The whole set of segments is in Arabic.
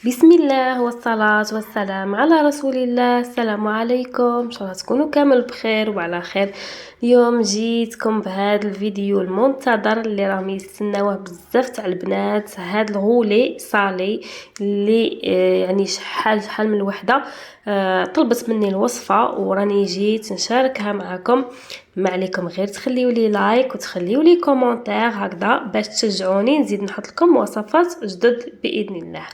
بسم الله والصلاة والسلام على رسول الله. السلام عليكم، ان شاء الله تكونوا كامل بخير وعلى خير. اليوم جيتكم بهذا الفيديو المنتظر اللي راهم يستناوه بزاف تاع البنات، هذا الغولي صالي اللي يعني شحال من وحده طلبت مني الوصفه وراني جيت نشاركها معكم. ما عليكم غير تخليوا لي لايك وتخليوا لي كومونتير هكذا باش تشجعوني نزيد نحط لكم وصفات جدد باذن الله.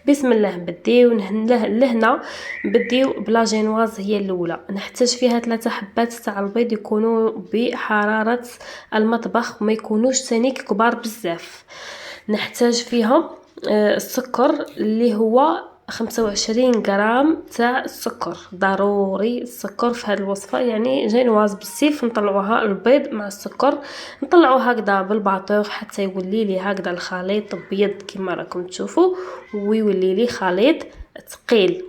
بسم الله. نبديو لهنا نبديو بلا جينواز، هي الاولى. نحتاج فيها 3 حبات تاع البيض يكونوا بحراره المطبخ وما يكونوش تانيك كبار بزاف. نحتاج فيها السكر اللي هو 25 غرام تاع السكر. ضروري السكر في هذه الوصفه، يعني جينواز بالسيف نطلعوها البيض مع السكر، نطلعوه هكذا بالباطور حتى يولي لي هكذا الخليط ابيض كما راكم تشوفوا، ويولي لي خليط ثقيل.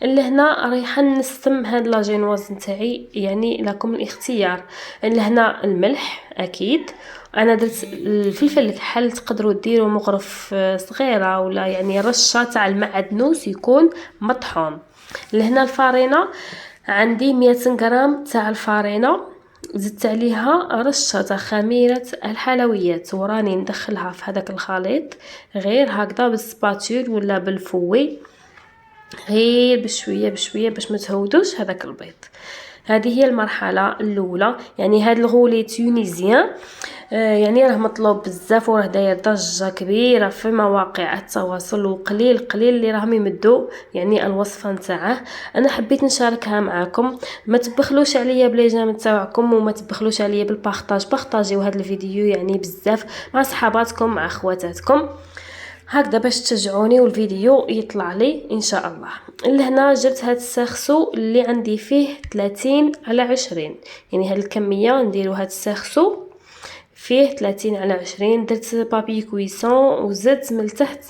لهنا رايحه نستم هاد لا جينواز نتاعي، يعني لكم الاختيار. لهنا الملح اكيد، انا درت الفلفل الكحل، تقدروا ديروا مغرف صغيره ولا يعني رشه تاع المعدنوس يكون مطحون. لهنا الفارينه عندي 200 غرام تاع الفارينه، زدت عليها رشه تاع خميره الحلويات وراني ندخلها في هذاك الخليط غير هكذا بالسباتول ولا بالفوي، غير بشويه بشويه باش ما تهودوش هذاك البيض. هذه هي المرحله الاولى. يعني هذا الغولي تونيزيان يعني راه مطلوب بزاف وراه داير ضجه كبيره في مواقع التواصل، وقليل قليل اللي راهم يمدوا يعني الوصفه نتاعه. انا حبيت نشاركها معكم. ما تبخلوش عليا بليجام تاعكم وما تبخلوش عليا بالبارطاج، بارطاجيو هذا الفيديو يعني بزاف مع صحاباتكم مع خواتاتكم هكذا باش تشجعوني والفيديو يطلع لي ان شاء الله. لهنا جبت هاد الساخسو اللي عندي فيه 30 على 20، يعني هاد الكميه نديرو هاد الساخسو فيه 30 على 20. درت بابي كويسون وزدت من تحت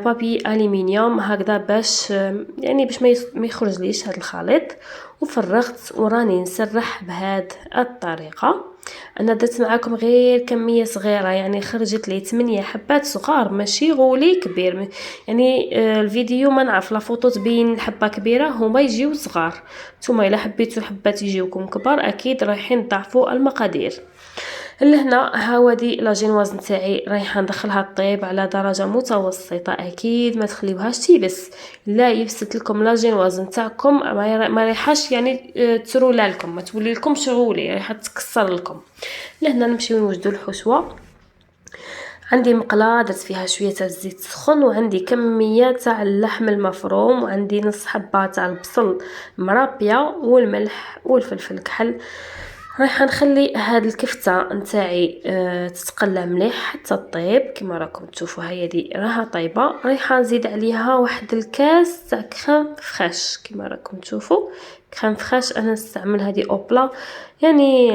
بابي الومنيوم هكذا باش يعني باش ما يخرج ليش هذا الخليط، وفرغت وراني نسرح بهذه الطريقه. انا درت معكم غير كميه صغيره، يعني خرجت لي 8 حبات صغار ماشي غولي كبير. يعني الفيديو ما نعرف لا فوطو تبين الحبه كبيره، هما يجيو صغار. نتوما الا حبيتوا الحبات يجيوكم كبار اكيد رايحين تضاعفوا المقادير. لهنا هاودي لا جينواز نتاعي رايحه ندخلها طيب على درجه متوسطه، اكيد ما تخليوهاش تيبس. لا يبست لكم لا جينواز نتاعكم ما رايحاش يعني ترولا لكم، ما تولي لكم شغولي، رايحه تكسر لكم. لهنا نمشيو نوجدوا الحشوه. عندي مقله درت فيها شويه تاع الزيت سخون، وعندي كميه تاع اللحم المفروم، وعندي نص حبه تاع البصل مرابيه والملح والفلفل الكحل. رايحه نخلي هاد الكفته نتاعي تتقلى مليح حتى طيب كما راكم تشوفوا. هي دي راها طيبه. رايحه نزيد عليها واحد الكاس تاع كريم فريش كما راكم تشوفوا. كريم فريش انا نستعمل هذه اوبلا، يعني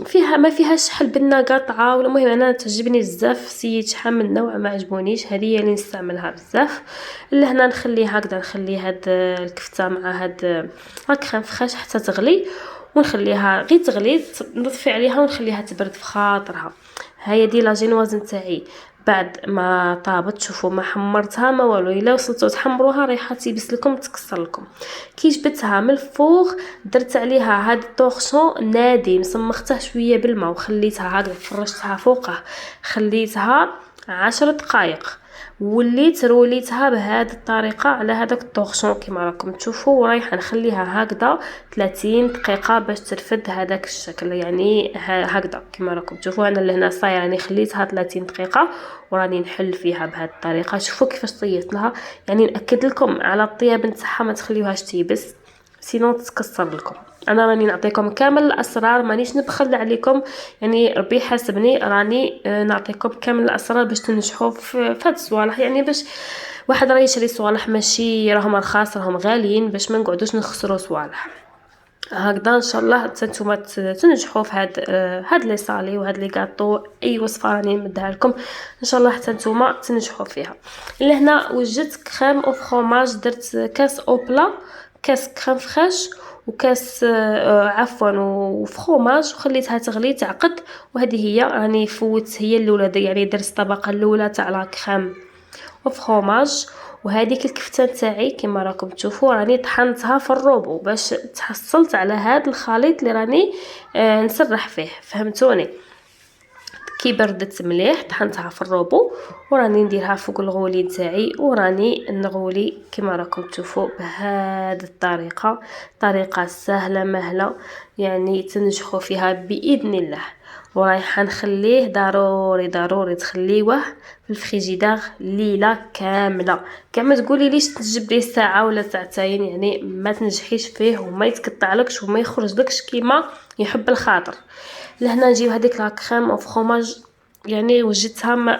فيها ما فيهاش شحال بنه قاطعه، ولا المهم انا تعجبني بزاف. سيت شحال من نوع ما عجبونيش، هذه هي اللي نستعملها بزاف. لهنا نخلي هكذا، نخلي هاد الكفته مع هاد كريم فريش حتى تغلي، ونخليها غير تغلي، نطفي عليها ونخليها تبرد في خاطرها. هي دي لا جينواز نتاعي بعد ما طابت. شوفوا ما حمرتها ما والو، الا وصلتوا تحمروها رايحه تيبس لكم تكسر لكم. كي جبتها من الفوغ درت عليها هاد الطورشون نادي، سمختها شويه بالماء وخليتها هكذا، فرشتها فوقه، خليتها 10 دقائق. وليتها بهذه الطريقه على هذاك الطورشون كما راكم تشوفوا. ورايحه نخليها هكذا 30 دقيقه باش ترفد هذاك الشكل، يعني هكذا كما راكم تشوفوا. انا لهنا صايره راني خليتها 30 دقيقه وراني نحل فيها بهذه الطريقه. شوفوا كيفاش طيت لها، يعني ناكد لكم على الطياب نتاعها، ما تخليوهاش تيبس سينو تتكسر لكم. انا راني نعطيكم كامل الاسرار، مانيش نبخل عليكم، يعني ربي حاسبني راني نعطيكم كامل الاسرار باش تنجحوا في هاد الصوالح. يعني باش واحد راه يشري صوالح ماشي راهم رخاص، راهم غاليين، باش ما نقعدوش نخسروا صوالح هكذا. ان شاء الله نتوما تنجحوا في هاد لي صالي وهاد لي غاطو، اي وصفه راني نمدها لكم ان شاء الله حتى نتوما تنجحوا فيها. لهنا وجدت كريم او فرomage، درت كاس اوبلا، كاس كريم فريش، وكاس عفوا وفرomage، وخليتها تغلي تعقد. وهذه هي راني فوت هي الاولى، يعني درت الطبقه الاولى تاع لا كريم وفرomاج. وهذيك الكفته نتاعي كما راكم تشوفوا راني طحنتها في الروبو باش تحصلت على هذا الخليط اللي راني نسرح فيه، فهمتوني؟ كي بردت مليح طحنتها في الروبو وراني نديرها فوق الغولي نتاعي وراني نغولي كما راكم تشوفوا بهذه الطريقه. طريقه سهله مهله يعني تنجحوا فيها باذن الله. ورايحه نخليه ضروري تخليوه في الفريجيدار ليله كامله. كاع ما تقولي ليش تجبريه ساعه ولا ساعتين، يعني ما تنجحيش فيه وما يتقطعلكش وما يخرجلكش كيما يحب الخاطر. لهنا نجيو هذيك لا كريم او فرomاج، يعني وجدتها ما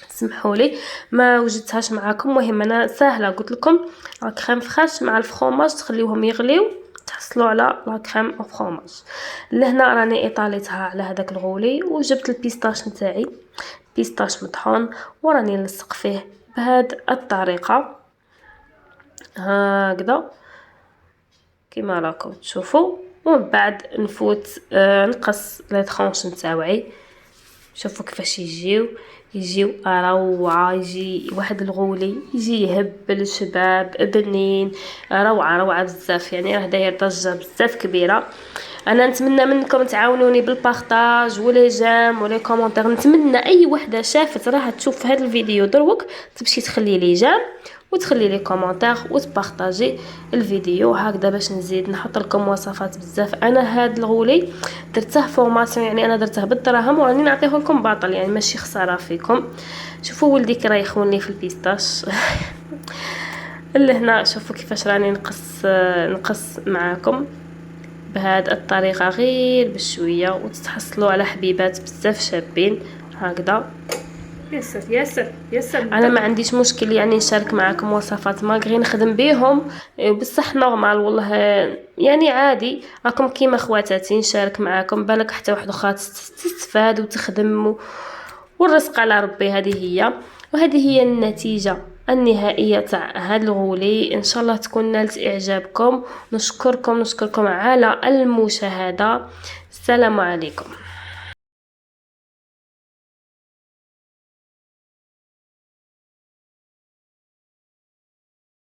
سمحوا لي ما وجدتهاش معاكم. المهم انا سهله قلت لكم لا كريم فريش مع الفرomاج تخليوهم يغليو تحصلوا على لا كريم او فرomاج. لهنا راني ايطاليتها على هذاك الغولي وجبت البيستاش نتاعي، بيستاش مطحون وراني نلصق فيه بهذه الطريقه هكذا كما راكم تشوفوا. ومن بعد نفوت نقص لي طرونش نتاعي. شوفوا كيفاش يجيو روعه، يجي واحد الغولي يجي يهبل شباب بنين، روعه بزاف، يعني راه داير ضجه بزاف كبيره. انا نتمنى منكم تعاونوني بالبارطاج ولي جيم ولي كومونتير. نتمنى اي وحده شافت راها تشوف هذا الفيديو دروك تمشي تخلي لي جيم وتخلي لي كومونتير وتبارطاجي الفيديو هكذا باش نزيد نحط لكم وصفات بزاف. انا هاد الغولي درته فورماسيون، يعني انا درته بالدراهم وراني نعطيه لكم باطل، يعني ماشي خساره فيكم. شوفوا ولدي كي راه يخونني في البيستاش لهنا شوفوا كيفاش راني نقص معاكم بهذه الطريقه غير بشويه وتتحصلوا على حبيبات بزاف شابين هكذا. ياسر انا ما عنديش مشكل يعني نشارك معكم وصفات ماغري نخدم بيهم بصح نورمال والله، يعني عادي راكم كيما خواتاتي نشارك معكم بالك حتى واحد اخرى تستفاد وتخدم والرزق على ربي. هذه هي النتيجه النهائيه تاع هذا الغولي. ان شاء الله تكون نالت اعجابكم. نشكركم على المشاهده. السلام عليكم.